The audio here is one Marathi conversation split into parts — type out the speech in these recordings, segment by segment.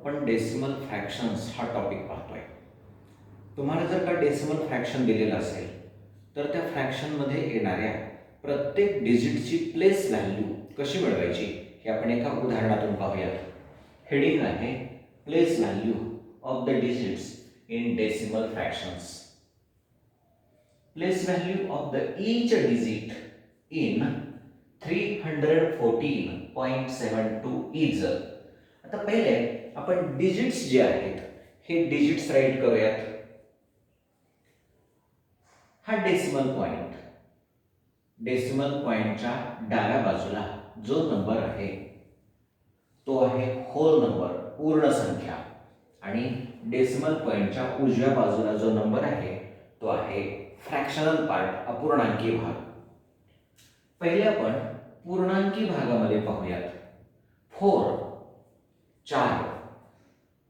आपण डेसिमल फ्रॅक्शन्स हा टॉपिक पाहतोय. तुम्हाला जर का डेसिमल फ्रॅक्शन दिलेलं असेल तर त्या फ्रॅक्शनमध्ये येणाऱ्या प्रत्येक डिजिटची प्लेस व्हॅल्यू कशी मिळवायची हे आपण एका उदाहरणातून पाहूया. हेडिंग आहे place value of the digits in decimal fractions. Place value of the each digit in 314.72 is. आता पहिले आपण डिजिट्स जे आहेत हे डिजिट्स राईट करूयात. हा डेसिमल पॉइंट, डेसिमल पॉइंटच्या डाव्या बाजूला जो नंबर आहे तो आहे होल नंबर, पूर्ण संख्या, आणि डेसिमल पॉइंटच्या उजव्या बाजूला जो नंबर आहे तो आहे फ्रॅक्शनल पार्ट, अपूर्णांकी भाग. पहिले आपण पूर्णांकी भागामध्ये पाहूयात. 4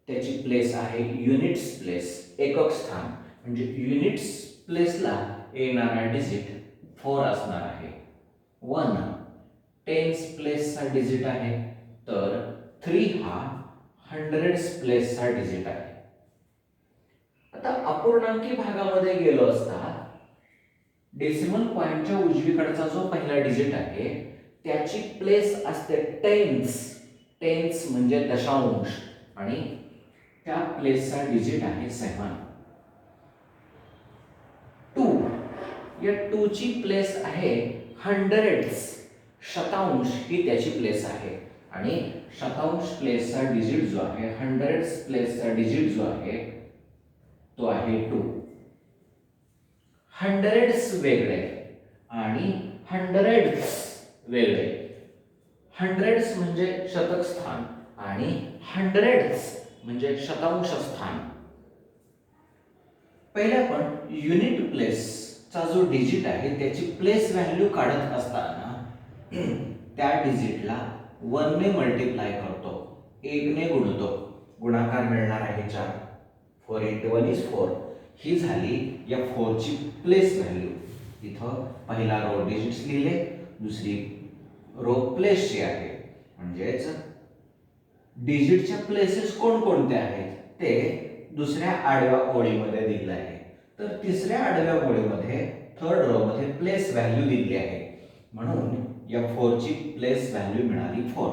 त्याची प्लेस आहे युनिट्स प्लेस, एकक स्थान, म्हणजे युनिट्स प्लेसला येणारा डिजिट 4 असणार आहे. 1 टेन्स प्लेसचा डिजिट आहे, तर 3 हा हंड्रेड्स प्लेसचा डिजिट आहे. आता अपूर्णांकी भागामध्ये गेलो असता डेसिमल पॉइंटच्या उजवीकडचा जो पहिला डिजिट आहे त्याची प्लेस असते टेन्स. टेन्स म्हणजे दशांश, आणि त्या प्लेसचा डिजिट आहे 7. 2 या 2 ची प्लेस आहे हंड्रेड्स, शतांश ही त्याची प्लेस आहे, आणि शतांश प्लेसचा डिजिट जो आहे, हंड्रेड्स प्लेसचा डिजिट जो आहे तो आहे 2. हंड्रेड्स वेगळे आणि हंड्रेड्स वेगळे. हंड्रेड्स म्हणजे शतक स्थान आणि हंड्रेड्स म्हणजे शतांश स्थान. पहिले आपण युनिट प्लेसचा जो डिजिट आहे त्याची प्लेस व्हॅल्यू काढत असताना त्या डिजिटला 1 ने मल्टिप्लाय करतो, 1 ने गुणतो, गुणाकार मिळणार आहे 4. 4 × 1 = 4. ही झाली या 4 ची प्लेस व्हॅल्यू. इथं पहिला रो डिजिट्स लिहिले, दुसरी रो प्लेसची आहे, म्हणजेच डिजिटच्या प्लेसेस कोणकोणत्या आहेत ते दुसऱ्या आडव्या ओळीमध्ये दिलेलं आहे. तर तिसऱ्या आडव्या ओळीमध्ये थर्ड रो मध्ये प्लेस व्हॅल्यू दिली आहे, म्हणून या 4 ची प्लेस व्हॅल्यू मिळाली 4.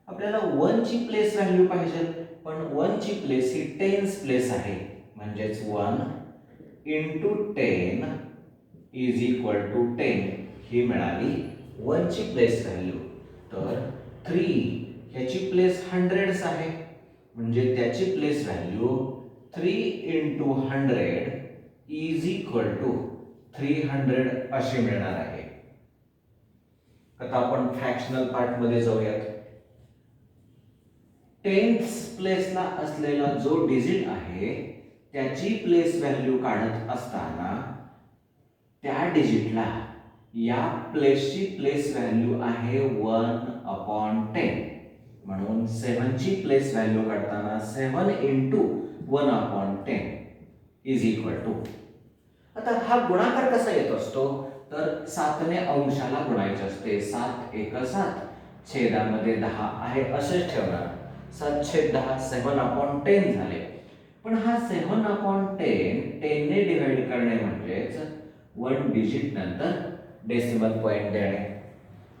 आपल्याला 1 ची प्लेस व्हॅल्यू पाहिजे, पण 1 ची प्लेस ही टेन्स प्लेस आहे, म्हणजेच 1 × 10 = 10 ही मिळाली 1 ची प्लेस व्हॅल्यू. तर 3 ह्याची प्लेस हंड्रेड्स आहे, म्हणजे त्याची प्लेस व्हॅल्यू 3 × 100 = 300 अशी मिळणार आहे. आता आपण फ्रॅक्शनल पार्ट मध्ये जाऊयात. टेन्स प्लेसला असलेला जो डिजिट आहे त्याची प्लेस व्हॅल्यू काढत असताना त्या डिजिटला या प्लेसची प्लेस व्हॅल्यू आहे 1/10, म्हणून 7 ची प्लेस व्हॅल्यू काढताना 7 × 1/10 = आता हा गुणाकार कसा येत असतो, तर 7 ने अंशाला गुणायचे असते. 7 × 1 = 7, छेदामध्ये 10 आहे असेच ठेवणार. 7/10 7/10 झाले. पण हा 7/10 10 ने डिवाइड करणे म्हणजेच 1 डिजिट नंतर डेसिमल पॉइंट देणे,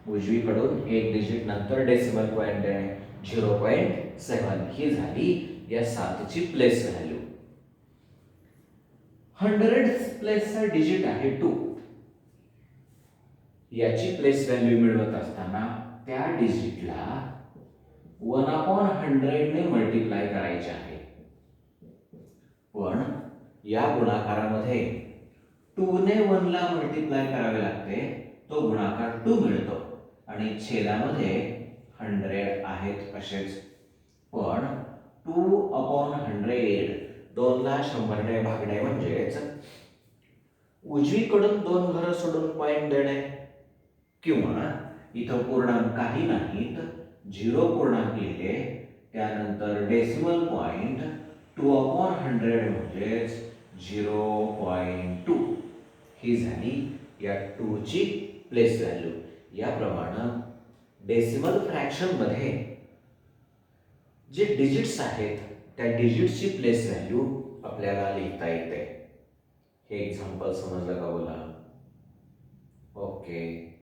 उजवीकडून 1 डिजिट नंतर डेसिमल पॉइंट देणे, 0.7 ही झाली या 7 ची प्लेस व्हॅल्यू. हंड्रेड्स प्लेसचा डिजिट आहे 2. याची प्लेस व्हॅल्यू मिळवत असताना त्या डिजिटला 1/100 ने मल्टिप्लाय करायचे आहे, पण या गुणाकारामध्ये 2 ने 1 ला मल्टिप्लाय करावे लागते, तो गुणाकार 2 मिळतो, आणि छेदामध्ये 100 आहेत असेच. पण 2/100 2 ला 100 ने भागणे म्हणजेच उजवीकडून 2 घरं सोडून पॉइंट देणे, किंवा इथं पूर्णांक काही नाहीत, 0 पूर्णांक लिहिले, त्यानंतर डेसिमल पॉइंट 2/100 म्हणजेच 0.2 ही झाली या 2 ची प्लेस व्हॅल्यू. याप्रमाणे डेसिमल फ्रॅक्शन मध्ये जे डिजिट्स आहेत त्या डिजिटची प्लेस व्हॅल्यू आपल्याला लिहिता येते. हे एक्झाम्पल समजलं का बोला? ओके.